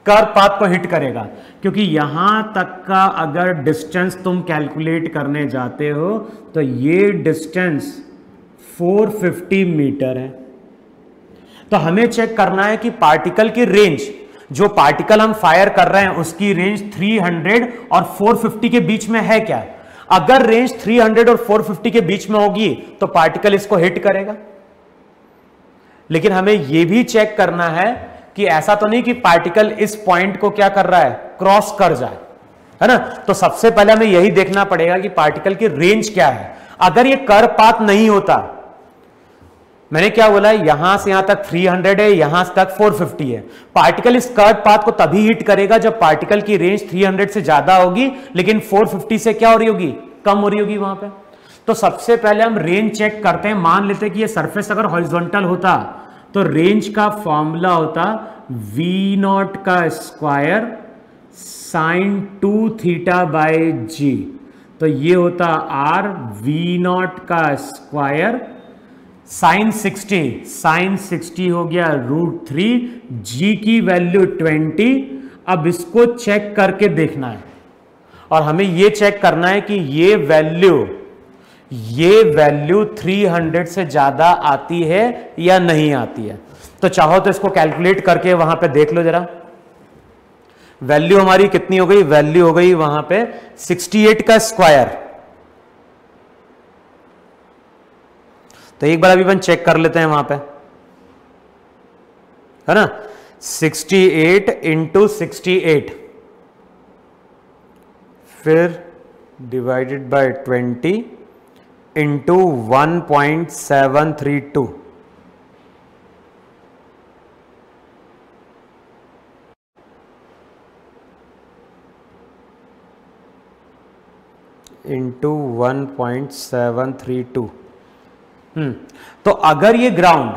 Speaker 1: कर्व पाथ को हिट करेगा, क्योंकि यहां तक का अगर डिस्टेंस तुम कैलकुलेट करने जाते हो तो ये डिस्टेंस 450 मीटर है। तो हमें चेक करना है कि पार्टिकल की रेंज, जो पार्टिकल हम फायर कर रहे हैं उसकी रेंज 300 और 450 के बीच में है क्या। अगर रेंज 300 और 450 के बीच में होगी तो पार्टिकल इसको हिट करेगा। लेकिन हमें यह भी चेक करना है कि ऐसा तो नहीं कि पार्टिकल इस पॉइंट को क्या कर रहा है, क्रॉस कर जाए, है ना। तो सबसे पहले हमें यही देखना पड़ेगा कि पार्टिकल की रेंज क्या है। अगर ये कर्व पाथ नहीं होता, मैंने क्या बोला, यहां से यहां तक 300 है, यहां तक 450 है, पार्टिकल इस कर्व पाथ को तभी हिट करेगा जब पार्टिकल की रेंज 300 से ज्यादा होगी, लेकिन 450 से क्या हो रही होगी, कम हो रही होगी वहां पे। तो सबसे पहले हम रेंज चेक करते हैं। मान लेते हैं कि ये सरफेस अगर हॉरिजॉन्टल होता तो रेंज का फॉर्मूला होता v0 का स्क्वायर sin 2 थीटा बाय जी। तो ये होता r v0 का स्क्वायर sin 60 हो गया √3, g की वैल्यू 20, अब इसको चेक करके देखना है और हमें यह चेक करना है कि ये वैल्यू 300 से ज्यादा आती है या नहीं आती है। तो चाहो तो इसको कैलकुलेट करके वहां पे देख लो जरा। वैल्यू हमारी कितनी हो गई? वैल्यू हो गई वहां पे 68 का स्क्वायर। तो एक बार अभी अपन चेक कर लेते हैं वहां पे, है ना। 68 इंटू 68 फिर डिवाइडेड बाय 20 इंटू 1.732 इंटू 1.732। तो अगर ये ग्राउंड,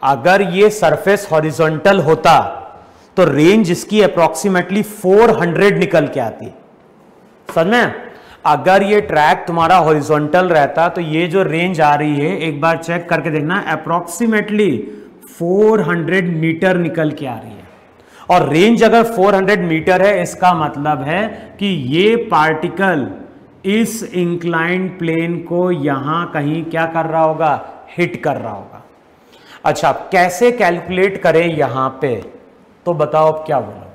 Speaker 1: अगर ये सरफेस हॉरिजॉन्टल होता तो रेंज इसकी अप्रोक्सीमेटली 400 निकल के आती। समझ में? अगर ये ट्रैक तुम्हारा हॉरिजॉन्टल रहता तो ये जो रेंज आ रही है एक बार चेक करके देखना, अप्रोक्सीमेटली 400 मीटर निकल के आ रही है। और रेंज अगर 400 मीटर है इसका मतलब है कि ये पार्टिकल इस इंक्लाइंड प्लेन को यहां कहीं क्या कर रहा होगा? हिट कर रहा होगा। अच्छा, कैसे कैलकुलेट करें यहां पे? तो बताओ अब क्या बोलोगे?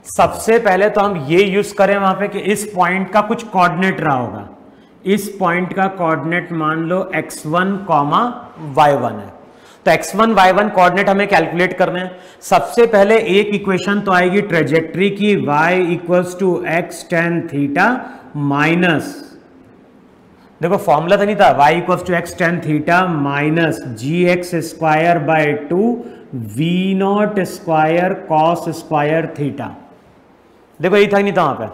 Speaker 1: सबसे पहले तो हम ये यूज करें वहां पे कि इस पॉइंट का कुछ कोऑर्डिनेट रहा होगा। इस पॉइंट का कोऑर्डिनेट मान लो x1, y1 है। तो x1, y1 कोऑर्डिनेट हमें कैलकुलेट करने हैं। सबसे पहले एक इक्वेशन तो आएगी ट्रेजेक्ट्री की, y equals to x tan theta minus, देखो फॉर्मूला तो नहीं था, y equals to x tan theta minus gx square by 2 v0 square cos square theta. देखो यही था, नहीं था वहां पे।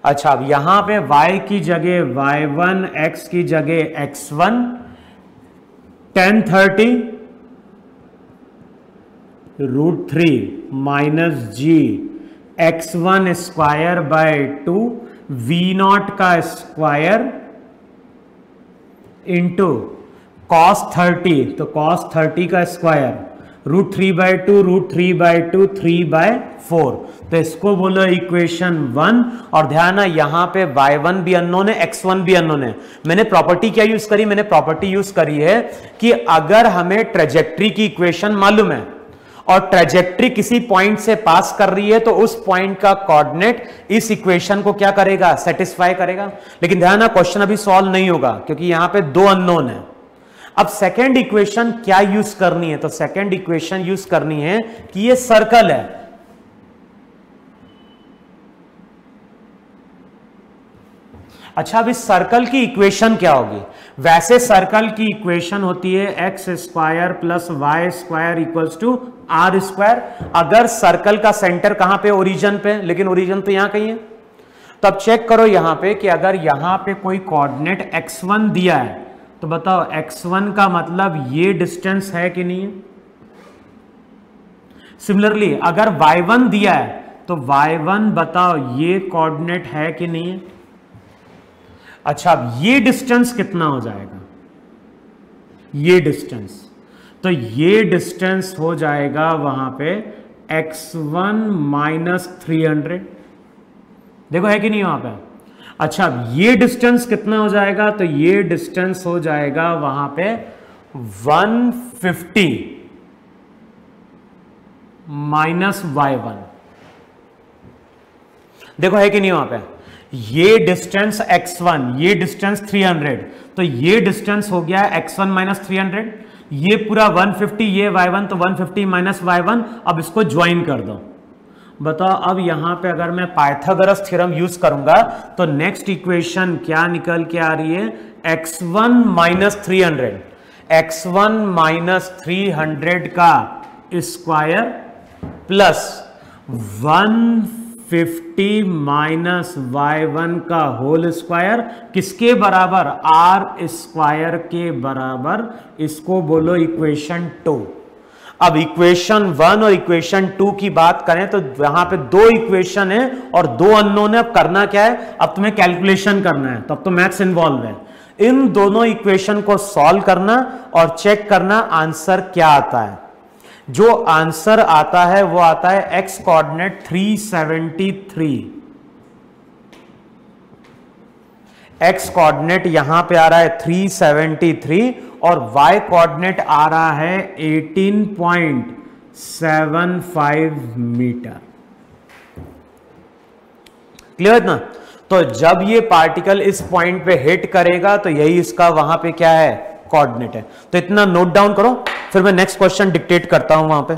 Speaker 1: अच्छा, अब यहां पे y की जगह y1, x की जगह x1, tan 30 √3 minus G x1 square by 2 v0 का स्क्वायर इंटू cos 30, तो cos 30 का स्क्वायर √3/2 √3/2 3/4। तो इसको बोलो इक्वेशन 1। और ध्यान है यहां पे y1 भी अननोन है, x1 भी अननोन है। मैंने प्रॉपर्टी क्या यूज करी? मैंने प्रॉपर्टी यूज करी है कि अगर हमें ट्रेजेक्ट्री की इक्वेशन मालूम है और ट्रेजेक्ट्री किसी पॉइंट से पास कर रही है तो उस पॉइंट का कोऑर्डिनेट इस इक्वेशन को क्या करेगा? सेटिस्फाई करेगा। लेकिन ध्यान है क्वेश्चन अभी सॉल्व नहीं होगा क्योंकि यहां पे 2 अननोन है। अब सेकेंड इक्वेशन क्या यूज करनी है? तो सेकेंड इक्वेशन यूज करनी है कि ये सर्कल है। अच्छा, अब इस सर्कल की इक्वेशन क्या होगी? वैसे सर्कल की इक्वेशन होती है x square plus y square equals to r square. अगर सर्कल का सेंटर कहां पे? ओरिजिन पे, लेकिन ओरिजिन तो यहां कहीं है। तो अब चेक करो यहां पे कि अगर यहां पे कोई कोऑर्डिनेट x1 दिया है तो बताओ x1 का मतलब ये डिस्टेंस है कि नहीं है? सिमिलरली अगर y1 दिया है तो y1 बताओ ये कोऑर्डिनेट है कि नहीं है? अच्छा, अब ये डिस्टेंस कितना हो जाएगा? ये डिस्टेंस, तो ये डिस्टेंस हो जाएगा वहां पे x1 माइनस 300। देखो है कि नहीं वहां पे? अच्छा, अब ये डिस्टेंस कितना हो जाएगा? तो ये डिस्टेंस हो जाएगा वहां पे 150 माइनस y1। देखो है कि नहीं वहां पे? ये डिस्टेंस x1, ये डिस्टेंस 300, तो ये डिस्टेंस हो गया x1 माइनस 300। ये पूरा 150, ये y1, तो 150 माइनस y1। अब इसको ज्वाइन कर दो। बताओ अब यहां पे अगर मैं पाइथागोरस थ्योरम यूज करूंगा तो नेक्स्ट इक्वेशन क्या निकल के आ रही है? x1 माइनस 300, x1 माइनस 300 का स्क्वायर प्लस 150 माइनस y1 का होल स्क्वायर किसके बराबर? r स्क्वायर के बराबर। इसको बोलो इक्वेशन 2। अब इक्वेशन 1 और इक्वेशन 2 की बात करें तो यहां पे 2 इक्वेशन है और 2 अननोन है। अब करना क्या है? अब तुम्हें कैलकुलेशन करना है, तो अब तो मैथ्स इन्वॉल्व है। इन दोनों इक्वेशन को सॉल्व करना और चेक करना आंसर क्या आता है। जो आंसर आता है वो आता है x कोऑर्डिनेट 373, x कोऑर्डिनेट यहां पे आ रहा है 373 और y कोऑर्डिनेट आ रहा है 18.75 मीटर। क्लियर ना? तो जब ये पार्टिकल इस पॉइंट पे हिट करेगा तो यही इसका वहां पे क्या है, कोऑर्डिनेट है। तो इतना नोट डाउन करो, फिर मैं नेक्स्ट क्वेश्चन डिक्टेट करता हूं वहां पे।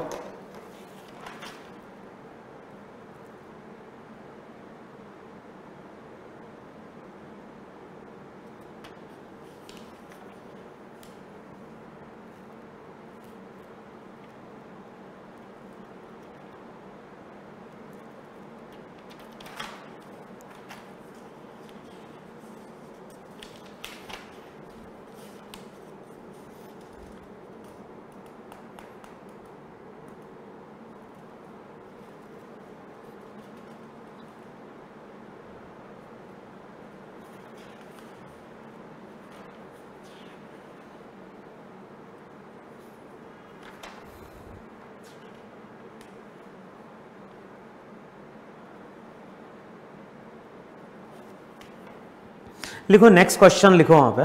Speaker 1: लिखो नेक्स्ट क्वेश्चन, लिखो वहां पे।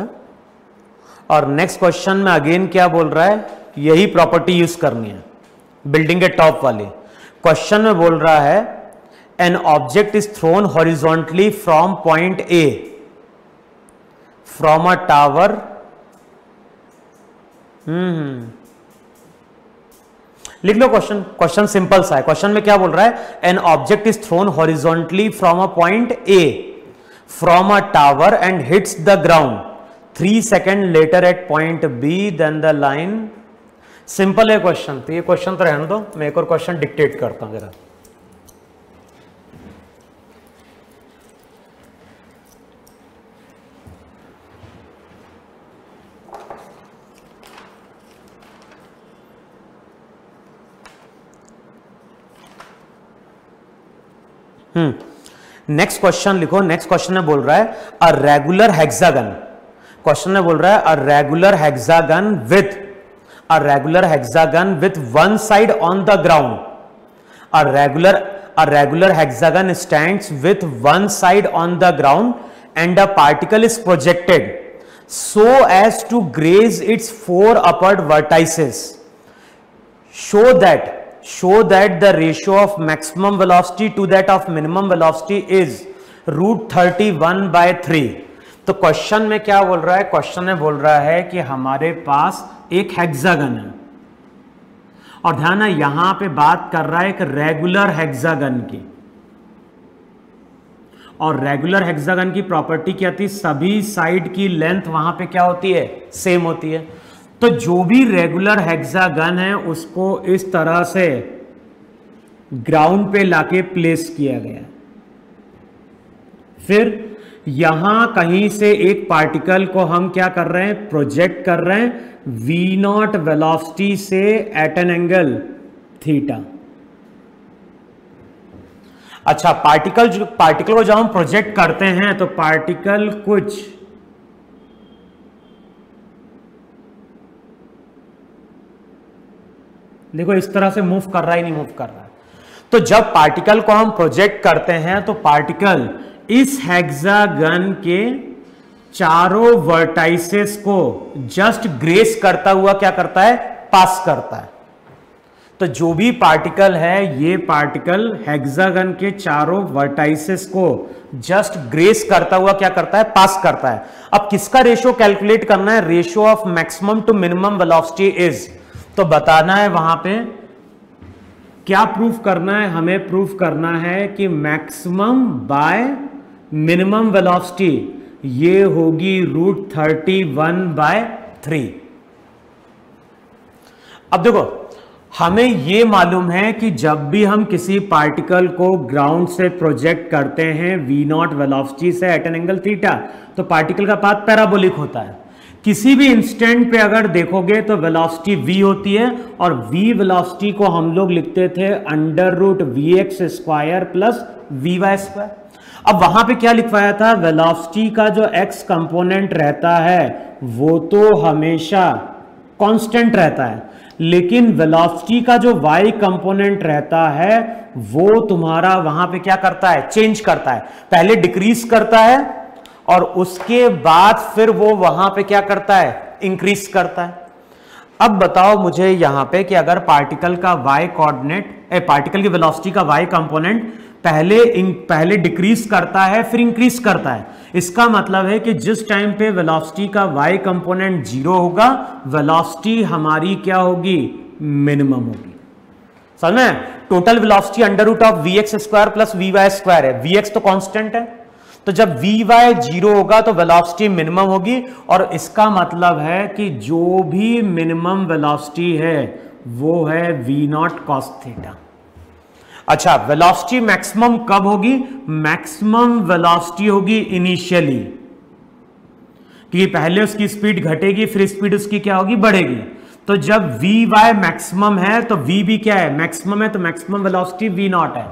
Speaker 1: और नेक्स्ट क्वेश्चन में अगेन क्या बोल रहा है, यही प्रॉपर्टी यूज करनी है, बिल्डिंग के टॉप वाली। क्वेश्चन में बोल रहा है an object is throne horizontally from point A from a tower. लिख लो क्वेश्चन, क्वेश्चन सिंपल सा है। क्वेश्चन में क्या बोल रहा है, an object is throne horizontally from a point A from a tower and hits the ground 3 seconds later at point B, then the line। Simple है क्वेश्चन, तो ये क्वेश्चन तो रहने दो, मैं एक और क्वेश्चन डिक्टेट करता हूं जरा। नेक्स्ट क्वेश्चन लिखो। नेक्स्ट क्वेश्चन में बोल रहा है अ रेगुलर हेक्सागन। क्वेश्चन में बोल रहा है a regular hexagon with one side on the ground. A regular hexagon stands with one side on the ground and a particle is projected so as to graze its 4 upward vertices। show that the ratio of maximum velocity to that of minimum velocity is √31/3। तो क्वेश्चन में क्या बोल रहा है, क्वेश्चन में बोल रहा है कि हमारे पास एक हेक्सागन है, और ध्यान है यहां पे बात कर रहा है एक रेगुलर हेक्सागन की। और रेगुलर हेक्सागन की प्रॉपर्टी क्या थी, सभी साइड की लेंथ वहां पे क्या होती है, सेम होती है। तो जो भी रेगुलर हेक्सागन है उसको इस तरह से ग्राउंड पे लाके प्लेस किया गया। फिर यहां कहीं से एक पार्टिकल को हम क्या कर रहे हैं, प्रोजेक्ट कर रहे हैं v0 वेलोसिटी से एट एन एंगल थीटा। अच्छा, पार्टिकल को जब हम प्रोजेक्ट करते हैं तो पार्टिकल कुछ देखो इस तरह से मूव कर रहा है, नहीं मूव कर रहा है। तो जब पार्टिकल को हम प्रोजेक्ट करते हैं तो पार्टिकल इस हेक्सागन के चारों वर्टाइसेस को जस्ट ग्रेस करता हुआ क्या करता है, पास करता है। तो जो भी पार्टिकल है, ये पार्टिकल हेक्सागन के चारों वर्टाइसेस को जस्ट ग्रेस करता हुआ क्या करता है, पास करता है। अब किसका रेशियो कैलकुलेट करना है, ratio of maximum to minimum velocity is. तो बताना है वहां पे क्या प्रूफ करना है, हमें प्रूफ करना है कि मैक्सिमम बाय मिनिमम वेलोसिटी ये होगी √31/3। अब देखो हमें ये मालूम है कि जब भी हम किसी पार्टिकल को ग्राउंड से प्रोजेक्ट करते हैं v0 वेलोसिटी से एट एन एंगल थीटा, तो पार्टिकल का पाथ पैराबोलिक होता है। किसी भी इंस्टेंट पे अगर देखोगे तो वेलोसिटी v होती है, और v वेलोसिटी को हम लोग लिखते थे √vx² प्लस vy²। अब वहां पे क्या लिखवाया था, वेलोसिटी का जो x कंपोनेंट रहता है वो तो हमेशा कांस्टेंट रहता है, लेकिन वेलोसिटी का जो y कंपोनेंट रहता है वो तुम्हारा वहां पे क्या करता है, चेंज करता है। पहले डिक्रीज करता है और उसके बाद फिर वो वहां पे क्या करता है, इंक्रीज करता है। अब बताओ मुझे यहां पे कि अगर पार्टिकल का y कोऑर्डिनेट, पार्टिकल की वेलोसिटी का y कंपोनेंट पहले डिक्रीज करता है फिर इंक्रीज करता है, इसका मतलब है कि जिस टाइम पे वेलोसिटी का y कंपोनेंट 0 होगा वेलोसिटी हमारी क्या होगी, मिनिमम होगी। समझ में? Total velocity under root of v x square plus v y square है, वी एक्स तो कांस्टेंट है, तो जब वी वाई 0 होगा तो वेलोसिटी मिनिमम होगी, और इसका मतलब है कि जो भी मिनिमम वेलोसिटी है वो है वी नॉट कॉस थीटा। अच्छा, वेलोसिटी मैक्सिमम कब होगी, मैक्सिमम वेलोसिटी होगी इनिशियली, क्योंकि पहले उसकी स्पीड घटेगी फिर स्पीड उसकी क्या होगी, बढ़ेगी। तो जब वी वाई मैक्सिमम है तो वी भी क्या है, मैक्सिमम है, तो मैक्सिमम वेलोसिटी वी नॉट है।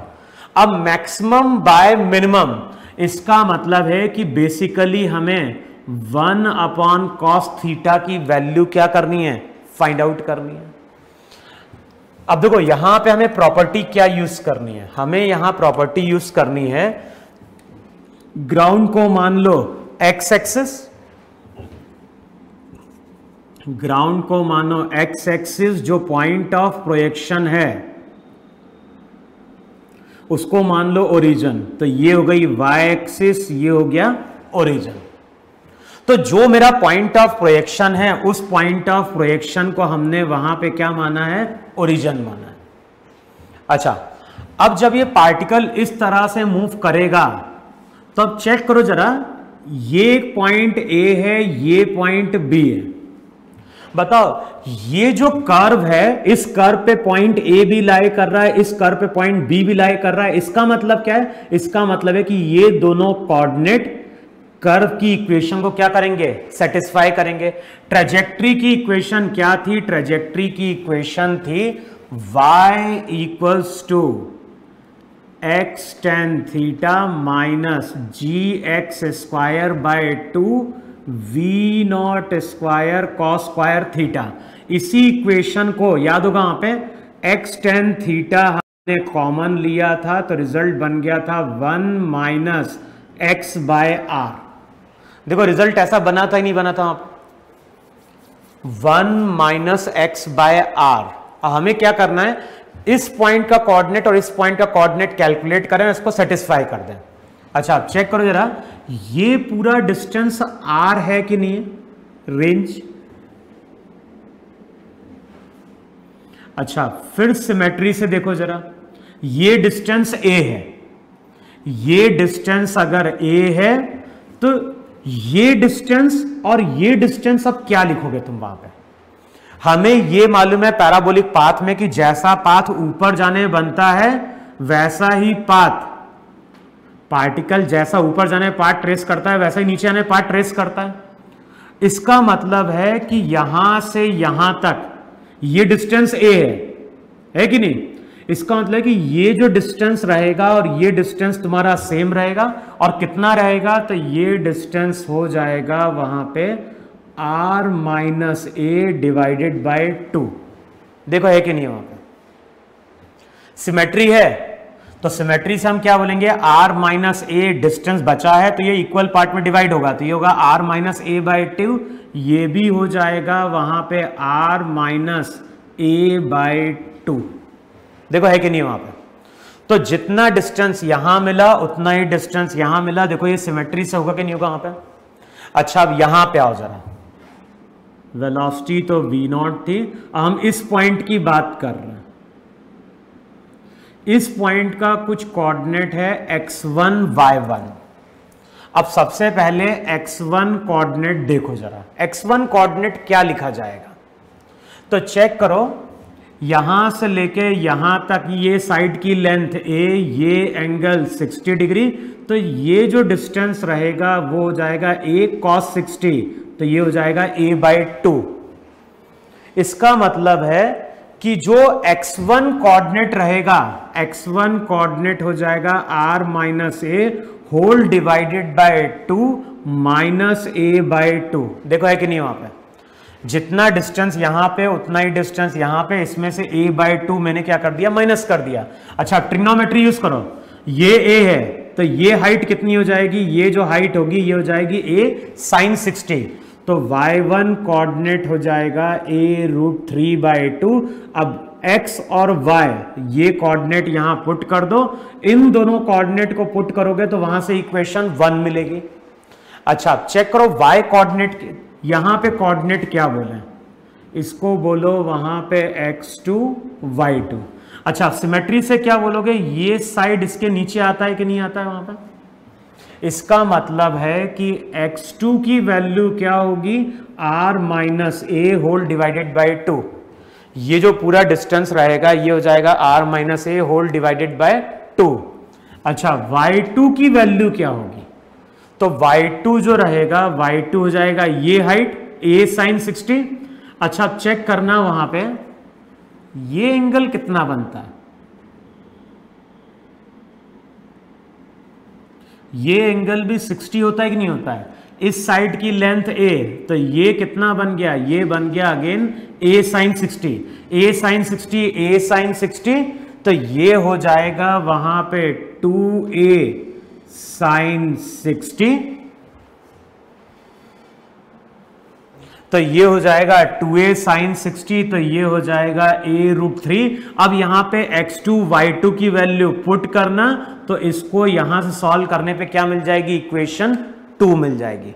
Speaker 1: अब मैक्सिमम बाय मिनिमम, इसका मतलब है कि बेसिकली हमें 1 अपॉन कॉस थीटा की वैल्यू क्या करनी है, फाइंड आउट करनी है। अब देखो यहां पे हमें प्रॉपर्टी क्या यूज करनी है, हमें यहां प्रॉपर्टी यूज करनी है, ग्राउंड को मान लो एक्स एक्सिस, ग्राउंड को मानो एक्स एक्सिस, जो पॉइंट ऑफ प्रोजेक्शन है उसको मान लो ओरिजिन, तो ये हो गई वाई एक्सिस, ये हो गया ओरिजिन। तो जो मेरा पॉइंट ऑफ प्रोजेक्शन है उस पॉइंट ऑफ प्रोजेक्शन को हमने वहां पे क्या माना है, ओरिजिन माना है। अच्छा, अब जब ये पार्टिकल इस तरह से मूव करेगा तो अब चेक करो जरा, ये पॉइंट ए है, ये पॉइंट बी है, बताओ ये जो कर्व है इस कर्व पे पॉइंट ए भी लाई कर रहा है, इस कर्व पे पॉइंट बी भी लाई कर रहा है, इसका मतलब क्या है, इसका मतलब है कि ये दोनों कोऑर्डिनेट कर्व की इक्वेशन को क्या करेंगे, सेटिस्फाई करेंगे। ट्रेजेक्ट्री की इक्वेशन क्या थी, ट्रेजेक्ट्री की इक्वेशन थी y equals to x tan theta minus g x square by 2 v naught square cos square theta. इसी इक्वेशन को याद होगा, वहां पे एक्स टेन थीटा हमने कॉमन लिया था तो रिजल्ट बन गया था 1 माइनस एक्स बाय आर। देखो रिजल्ट ऐसा बना था ही नहीं बना था, आप 1 माइनस एक्स बाय आर। हमें क्या करना है, इस पॉइंट का कोऑर्डिनेट और इस पॉइंट का कोऑर्डिनेट कैलकुलेट करें, इसको सेटिस्फाई कर दें। अच्छा आप चेक करो जरा, ये पूरा डिस्टेंस आर है कि नहीं है, रेंज। अच्छा फिर सिमेट्री से देखो जरा, ये डिस्टेंस ए है, ये डिस्टेंस अगर ए है तो ये डिस्टेंस और ये डिस्टेंस अब क्या लिखोगे तुम वहां पे। हमें ये मालूम है पैराबोलिक पाथ में कि जैसा पाथ ऊपर जाने में बनता है वैसा ही पाथ, पार्टिकल जैसा ऊपर जाने में पाथ ट्रेस करता है वैसा ही नीचे आने में पाथ ट्रेस करता है। इसका मतलब है कि यहां से यहां तक ये डिस्टेंस ए है कि नहीं। इसका मतलब है कि ये जो डिस्टेंस रहेगा और ये डिस्टेंस तुम्हारा सेम रहेगा, और कितना रहेगा, तो ये डिस्टेंस हो जाएगा वहां पे r minus A divided by 2। देखो है कि नहीं वहां पे, सिमेट्री है तो सिमेट्री से हम क्या बोलेंगे, r माइनस ए डिस्टेंस बचा है तो ये इक्वल पार्ट में डिवाइड होगा, तो ये होगा r माइनस ए बाय 2, ये भी हो जाएगा वहां पे r माइनस ए बाय 2। देखो है कि नहीं वहां पे, तो जितना डिस्टेंस यहां मिला उतना ही डिस्टेंस यहां मिला। देखो ये सिमेट्री से होगा कि नहीं होगा वहां पे। अच्छा अब यहां पे आओ जरा, वेलोसिटी तो v नॉट थी, हम इस पॉइंट की बात कर रहे हैं। इस पॉइंट का कुछ कोऑर्डिनेट है x1 y1। अब सबसे पहले x1 कोऑर्डिनेट देखो जरा, x1 कोऑर्डिनेट क्या लिखा जाएगा, तो चेक करो, यहां से लेके यहां तक ये साइड की लेंथ a, ये एंगल 60 डिग्री, तो ये जो डिस्टेंस रहेगा वो हो जाएगा a cos 60, तो ये हो जाएगा a बाय 2। इसका मतलब है कि जो x1 कोऑर्डिनेट रहेगा, x1 कोऑर्डिनेट हो जाएगा r minus a whole divided by 2 minus a by 2। देखो है कि नहीं वहां पे, जितना डिस्टेंस यहां पे उतना ही डिस्टेंस यहां पे, इसमें से a/2 मैंने क्या कर दिया, माइनस कर दिया। अच्छा ट्रिग्नोमेट्री यूज करो, ये a है तो ये हाइट कितनी हो जाएगी, ये जो हाइट होगी ये हो जाएगी a sin 60, तो y1 कोऑर्डिनेट हो जाएगा a√3/2। अब x और y ये कोऑर्डिनेट यहां पुट कर दो, इन दोनों कोऑर्डिनेट को पुट करोगे तो वहां से इक्वेशन 1 मिलेगी। अच्छा चेक करो y कोऑर्डिनेट, यहां पे कोऑर्डिनेट क्या बोले, इसको बोलो वहां पे x2 y2। अच्छा सिमेट्री से क्या बोलोगे, ये साइड इसके नीचे आता है कि नहीं आता है वहां पे, इसका मतलब है कि x2 की वैल्यू क्या होगी, r-a/2। ये जो पूरा डिस्टेंस रहेगा ये हो जाएगा r-a/2। अच्छा y2 की वैल्यू क्या होगी, तो y2 जो रहेगा, y2 हो जाएगा ये हाइट a sin 60। अच्छा चेक करना वहां पे ये एंगल कितना बनता है, ये एंगल भी 60 होता है कि नहीं होता है, इस साइड की लेंथ a, तो ये कितना बन गया, ये बन गया again a sin 60, a sin 60, a sin 60, तो ये हो जाएगा वहां पे 2a sin 60, तो ये हो जाएगा 2a sin 60, तो ये हो जाएगा a√3। अब यहां पे x2 y2 की वैल्यू पुट करना, तो इसको यहां से सॉल्व करने पे क्या मिल जाएगी, इक्वेशन 2 मिल जाएगी।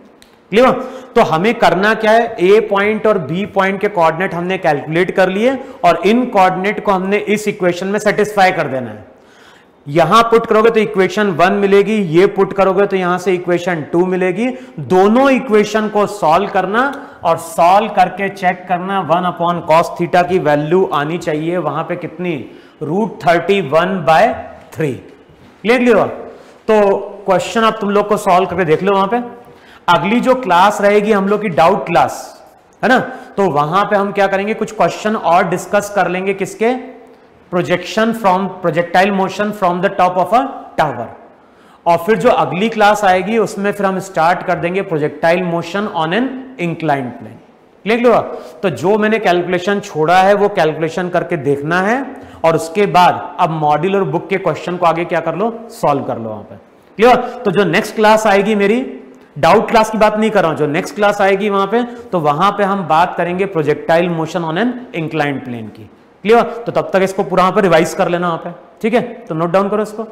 Speaker 1: क्लियर। तो हमें करना क्या है, a पॉइंट और b पॉइंट के कोऑर्डिनेट हमने कैलकुलेट कर लिए और इन कोऑर्डिनेट को हमने इस इक्वेशन में सेटिस्फाई कर देना है। यहां पुट करोगे तो इक्वेशन 1 मिलेगी, ये पुट करोगे तो यहां से इक्वेशन 2 मिलेगी। दोनों इक्वेशन को सॉल्व करना और सॉल्व करके चेक करना 1/cos थीटा की वैल्यू आनी चाहिए वहां पे कितनी, √31/3। क्लियर। तो क्वेश्चन अब तुम लोग को सॉल्व करके देख लो वहां पे। अगली जो क्लास रहेगी हम लोग की डाउट क्लास है ना, तो वहां पे हम क्या करेंगे, कुछ क्वेश्चन और डिस्कस कर लेंगे, किसके, projection from projectile motion from the top of a tower. और फिर जो अगली क्लास आएगी उसमें फिर हम स्टार्ट कर देंगे projectile motion on an inclined plane. Clear. तो जो मैंने कैलकुलेशन छोड़ा है वो कैलकुलेशन करके देखना है और उसके बाद अब मॉड्यूल और बुक के क्वेश्चन को आगे क्या कर लो, सॉल्व कर लो वहां पे। क्लियर। तो जो नेक्स्ट क्लास आएगी, मेरी डाउट क्लास की बात नहीं कर रहा हूं, जो नेक्स्ट क्लास आएगी वहां पे, तो वहां पे हम बात करेंगे projectile motion on an inclined plane की। क्लियर। तो तब तक इसको पूरा वहां पर रिवाइज कर लेना वहां पे, ठीक है। तो नोट डाउन करो इसको।